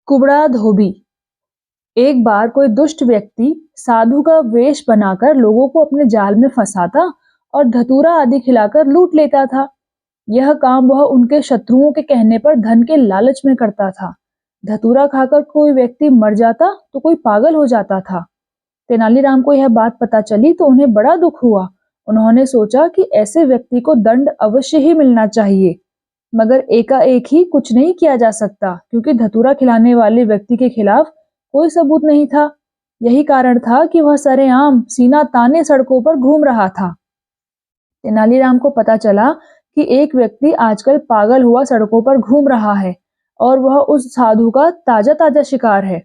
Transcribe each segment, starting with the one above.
कुबड़ा धोबी। एक बार कोई दुष्ट व्यक्ति साधु का वेश बनाकर लोगों को अपने जाल में फंसाता और धतूरा आदि खिलाकर लूट लेता था। यह काम वह उनके शत्रुओं के कहने पर धन के लालच में करता था। धतूरा खाकर कोई व्यक्ति मर जाता तो कोई पागल हो जाता था। तेनालीराम को यह बात पता चली तो उन्हें बड़ा दुख हुआ। उन्होंने सोचा कि ऐसे व्यक्ति को दंड अवश्य ही मिलना चाहिए, मगर एकाएक ही कुछ नहीं किया जा सकता, क्योंकि धतूरा खिलाने वाले व्यक्ति के खिलाफ कोई सबूत नहीं था। यही कारण था कि वह सरेआम सीना ताने सड़कों पर घूम रहा था। तेनालीराम को पता चला कि एक व्यक्ति आजकल पागल हुआ सड़कों पर घूम रहा है और वह उस साधु का ताजा ताजा शिकार है।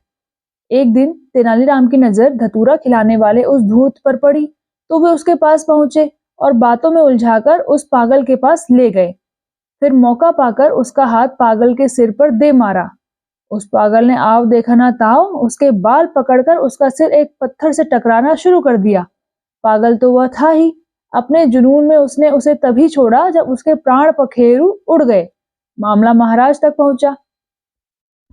एक दिन तेनालीराम की नजर धतूरा खिलाने वाले उस धूर्त पर पड़ी तो वे उसके पास पहुंचे और बातों में उलझाकर उस पागल के पास ले गए। फिर मौका पाकर उसका हाथ पागल के सिर पर दे मारा। उस पागल ने आव देखा ना ताव उसके बाल पकड़कर उसका सिर एक पत्थर से टकराना शुरू कर दिया। पागल तो वह था ही। अपने जुनून में उसने उसे तभी छोड़ा जब उसके प्राण पखेरु उड़ गए। मामला महाराज तक पहुंचा।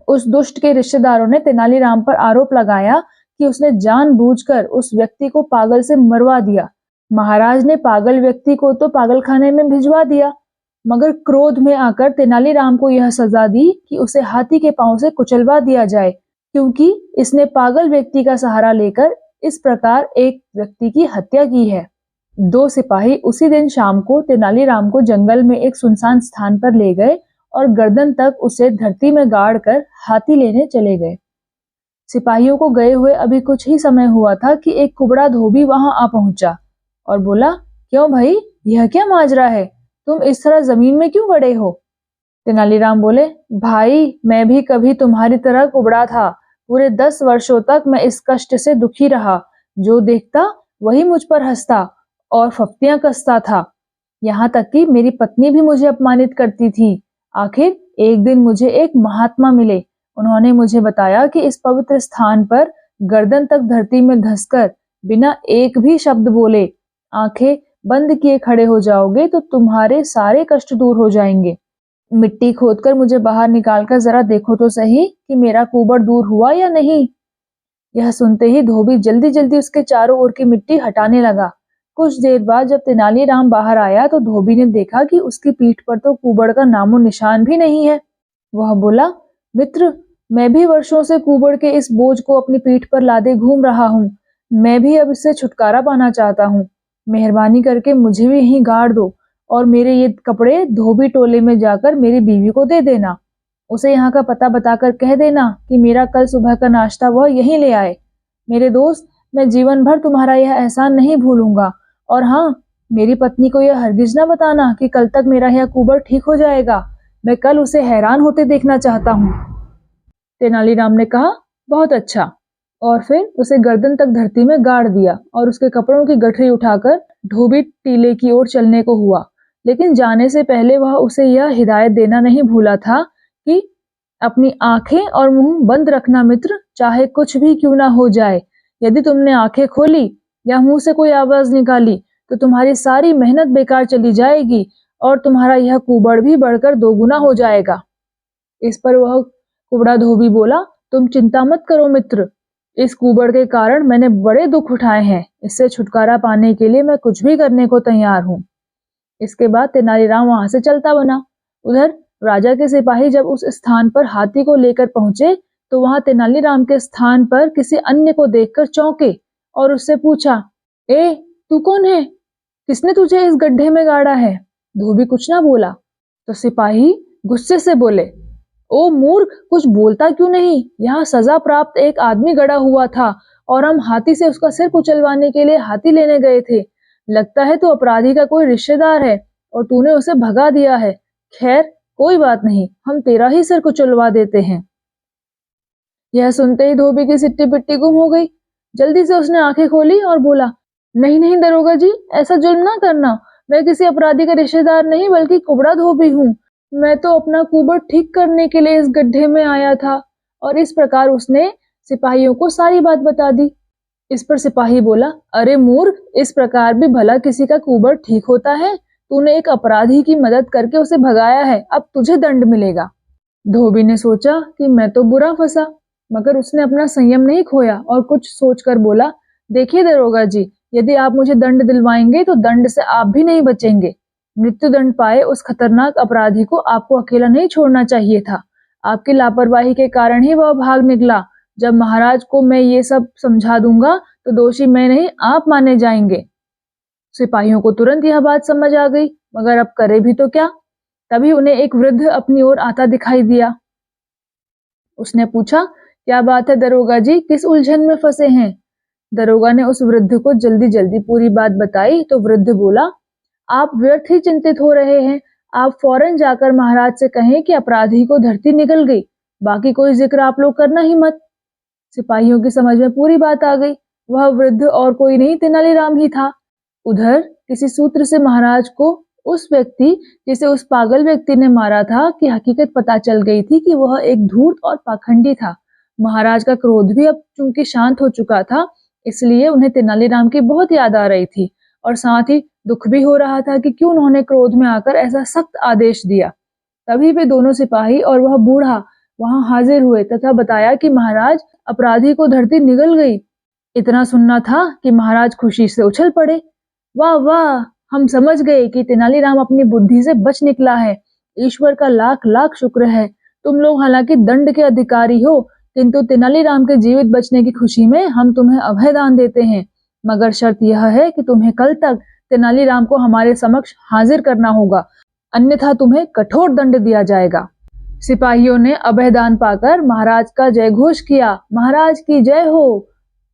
उस दुष्ट के रिश्तेदारों ने तेनालीराम पर आरोप लगाया कि उसने जानबूझकर उस व्यक्ति को पागल से मरवा दिया। महाराज ने पागल व्यक्ति को तो पागलखाने में भिजवा दिया, मगर क्रोध में आकर तेनालीराम को यह सजा दी कि उसे हाथी के पांव से कुचलवा दिया जाए, क्योंकि इसने पागल व्यक्ति का सहारा लेकर इस प्रकार एक व्यक्ति की हत्या की है। दो सिपाही उसी दिन शाम को तेनालीराम को जंगल में एक सुनसान स्थान पर ले गए और गर्दन तक उसे धरती में गाड़ कर हाथी लेने चले गए। सिपाहियों को गए हुए अभी कुछ ही समय हुआ था कि एक कुबड़ा धोबी वहां आ पहुंचा और बोला, क्यों भाई, यह क्या माजरा है? तुम इस तरह जमीन में क्यों गड़े हो? तेनालीराम बोले, भाई, मैं भी कभी तुम्हारी तरह कुबड़ा था। पूरे 10 वर्षों तक मैं इस कष्ट से दुखी रहा। जो देखता वही मुझ पर हंसता और फफ्तियां कसता था। यहाँ तक कि मेरी पत्नी भी मुझे अपमानित करती थी। आखिर एक दिन मुझे एक महात्मा मिले। उन्होंने मुझे बताया कि इस पवित्र स्थान पर गर्दन तक धरती में धंसकर बिना एक भी शब्द बोले आंखें बंद किए खड़े हो जाओगे तो तुम्हारे सारे कष्ट दूर हो जाएंगे। मिट्टी खोदकर मुझे बाहर निकालकर जरा देखो तो सही कि मेरा कुबड़ दूर हुआ या नहीं। यह सुनते ही धोबी जल्दी जल्दी उसके चारों ओर की मिट्टी हटाने लगा। कुछ देर बाद जब तेनालीराम बाहर आया तो धोबी ने देखा कि उसकी पीठ पर तो कुबड़ का नामो निशान भी नहीं है। वह बोला, मित्र, मैं भी वर्षों से कुबड़ के इस बोझ को अपनी पीठ पर लादे घूम रहा हूँ। मैं भी अब इससे छुटकारा पाना चाहता हूँ। मेहरबानी करके मुझे भी यहीं गाड़ दो और मेरे ये कपड़े धोबी टोले में जाकर मेरी बीवी को दे देना। उसे यहाँ का पता बताकर कह देना कि मेरा कल सुबह का नाश्ता वह यहीं ले आए। मेरे दोस्त, मैं जीवन भर तुम्हारा यह एहसान नहीं भूलूंगा। और हाँ, मेरी पत्नी को यह हरगिज न बताना कि कल तक मेरा यह कुबड़ ठीक हो जाएगा। मैं कल उसे हैरान होते देखना चाहता हूँ। तेनालीराम ने कहा, बहुत अच्छा, और फिर उसे गर्दन तक धरती में गाड़ दिया और उसके कपड़ों की गठरी उठाकर धोबी टीले की ओर चलने को हुआ। लेकिन जाने से पहले वह उसे यह हिदायत देना नहीं भूला था कि अपनी आंखें और मुंह बंद रखना मित्र, चाहे कुछ भी क्यों ना हो जाए। यदि तुमने आंखें खोली या मुंह से कोई आवाज निकाली तो तुम्हारी सारी मेहनत बेकार चली जाएगी और तुम्हारा यह कुबड़ भी बढ़कर 2 गुना हो जाएगा। इस पर वह कुबड़ा धोबी बोला, तुम चिंता मत करो मित्र, इस कुबड़ के कारण मैंने बड़े दुख उठाए हैं। इससे छुटकारा पाने के लिए मैं कुछ भी करने को तैयार हूँ। इसके बाद तेनालीराम वहां से चलता बना। उधर राजा के सिपाही जब उस स्थान पर हाथी को लेकर पहुंचे तो वहां तेनालीराम के स्थान पर किसी अन्य को देखकर चौंके और उससे पूछा, ए, तू कौन है? किसने तुझे इस गड्ढे में गाड़ा है? धोबी कुछ ना बोला तो सिपाही गुस्से से बोले, ओ मूर्ख, कुछ बोलता क्यों नहीं? यहाँ सजा प्राप्त एक आदमी गड़ा हुआ था और हम हाथी से उसका सिर कुचलवाने के लिए हाथी लेने गए थे। लगता है तो अपराधी का कोई रिश्तेदार है और तूने उसे भगा दिया है। खैर, कोई बात नहीं, हम तेरा ही सिर कुचलवा देते हैं। यह सुनते ही धोबी की सिट्टी पिट्टी गुम हो गई। जल्दी से उसने आंखें खोली और बोला, नहीं नहीं दरोगा जी, ऐसा जुल्म ना करना। मैं किसी अपराधी का रिश्तेदार नहीं बल्कि कुबड़ा धोबी हूँ। मैं तो अपना कुबड़ ठीक करने के लिए इस गड्ढे में आया था। और इस प्रकार उसने सिपाहियों को सारी बात बता दी। इस पर सिपाही बोला, अरे मूर्ख, इस प्रकार भी भला किसी का कुबड़ ठीक होता है? तूने एक अपराधी की मदद करके उसे भगाया है, अब तुझे दंड मिलेगा। धोबी ने सोचा कि मैं तो बुरा फंसा, मगर उसने अपना संयम नहीं खोया और कुछ सोचकर बोला, देखिए दरोगा जी, यदि आप मुझे दंड दिलवाएंगे तो दंड से आप भी नहीं बचेंगे। मृत्यु दंड पाए उस खतरनाक अपराधी को आपको अकेला नहीं छोड़ना चाहिए था। आपकी लापरवाही के कारण ही वह भाग निकला। जब महाराज को मैं ये सब समझा दूंगा तो दोषी मैं नहीं आप माने जाएंगे। सिपाहियों को तुरंत यह बात समझ आ गई, मगर अब करे भी तो क्या। तभी उन्हें एक वृद्ध अपनी ओर आता दिखाई दिया। उसने पूछा, क्या बात है दरोगा जी, किस उलझन में फंसे हैं? दरोगा ने उस वृद्ध को जल्दी जल्दी पूरी बात बताई तो वृद्ध बोला, आप व्यर्थ ही चिंतित हो रहे हैं। आप फौरन जाकर महाराज से कहें कि अपराधी को धरती निगल गई। बाकी कोई जिक्र आप लोग करना ही मत। सिपाहियों की समझ में पूरी बात आ गई। वह वृद्ध और कोई नहीं, तेनालीराम ही था। उधर किसी सूत्र से महाराज को उस व्यक्ति जिसे उस पागल व्यक्ति ने मारा था की हकीकत पता चल गई थी कि वह एक धूर्त और पाखंडी था। महाराज का क्रोध भी अब चूंकि शांत हो चुका था, इसलिए उन्हें तेनालीराम की बहुत याद आ रही थी और साथ ही दुख भी हो रहा था कि क्यों उन्होंने क्रोध में आकर ऐसा सख्त आदेश दिया। तभी वे दोनों सिपाही और वह बूढ़ा वहां हाजिर हुए तथा बताया कि महाराज, अपराधी को धरती निगल गई। इतना सुनना था कि महाराज खुशी से उछल पड़े। वाह वाह, हम समझ गए कि तेनालीराम अपनी बुद्धि से बच निकला है। ईश्वर का लाख लाख शुक्र है। तुम लोग हालांकि दंड के अधिकारी हो, किंतु तेनालीराम के जीवित बचने की खुशी में हम तुम्हें अभय दान देते हैं, मगर शर्त यह है कि तुम्हें कल तक तेनालीराम को हमारे समक्ष हाजिर करना होगा, अन्यथा तुम्हें कठोर दंड दिया जाएगा। सिपाहियों ने अभय दान पाकर महाराज का जय घोष किया, महाराज की जय हो।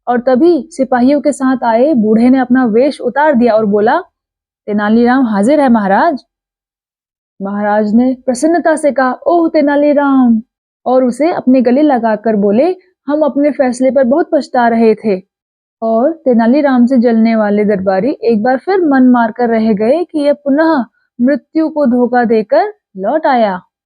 और तभी सिपाहियों के साथ आए बूढ़े ने अपना वेश उतार दिया और बोला, तेनालीराम हाजिर है महाराज। महाराज ने प्रसन्नता से कहा, ओह तेनालीराम, और उसे अपने गले लगाकर बोले, हम अपने फैसले पर बहुत पछता रहे थे। और तेनालीराम से जलने वाले दरबारी एक बार फिर मन मारकर रह गए कि यह पुनः मृत्यु को धोखा देकर लौट आया।